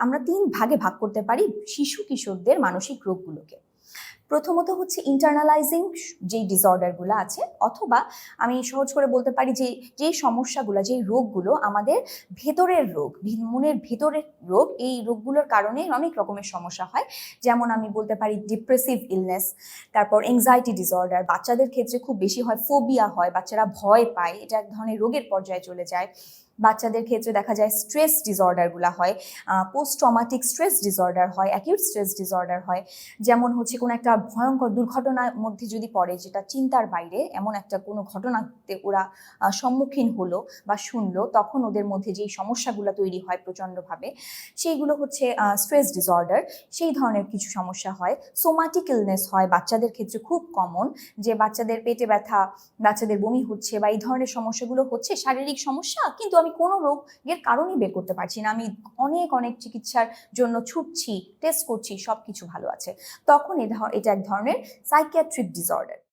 আমরা 3 ভাগে ভাগ করতে পারি শিশু কিশোরদের মানসিক রোগগুলোকে। প্রথমত হচ্ছে ইন্টারনালাইজিং যেই ডিসঅর্ডারগুলো আছে, অথবা আমি সহজ করে বলতে পারি যে যেই সমস্যাগুলো, যেই রোগগুলো আমাদের ভেতরের রোগ, মনের ভেতরের রোগ, এই রোগগুলোর কারণে অনেক রকমের সমস্যা হয়। যেমন আমি বলতে পারি ডিপ্রেসিভ ইলনেস, তারপর এংজাইটি ডিসঅর্ডার, বাচ্চাদের ক্ষেত্রে খুব বেশি হয়, ফোবিয়া হয়, বাচ্চারা ভয় পায়, এটা এক ধরনের রোগের পর্যায়ে চলে যায়। বাচ্চাদের ক্ষেত্রে দেখা যায় স্ট্রেস ডিসঅর্ডারগুলো হয়, পোস্ট ট্রমাটিক স্ট্রেস ডিসঅর্ডার হয়, অ্যাকিউট স্ট্রেস ডিসঅর্ডার হয়। যেমন হচ্ছে কোনো একটা ভয়ঙ্কর দুর্ঘটনার মধ্যে যদি পড়ে, যেটা চিন্তার বাইরে, এমন একটা কোনো ঘটনাতে ওরা সম্মুখীন হলো বা শুনলো, তখন ওদের মধ্যে যেই সমস্যাগুলো তৈরি হয় প্রচণ্ডভাবে, সেইগুলো হচ্ছে স্ট্রেস ডিসঅর্ডার। সেই ধরনের কিছু সমস্যা হয়। সোমাটিক ইলনেস হয় বাচ্চাদের ক্ষেত্রে খুব কমন, যে বাচ্চাদের পেটে ব্যথা, বাচ্চাদের বমি হচ্ছে বা এই ধরনের সমস্যাগুলো হচ্ছে, শারীরিক সমস্যা, কিন্তু আমি কোনো রোগের কারণই বের করতে পারছি না, আমি অনেক অনেক চিকিৎসার জন্য ছুটছি, টেস্ট করছি, সব কিছু ভালো আছে, তখন এটা এক ধরনের সাইকিয়াট্রিক ডিসঅর্ডার।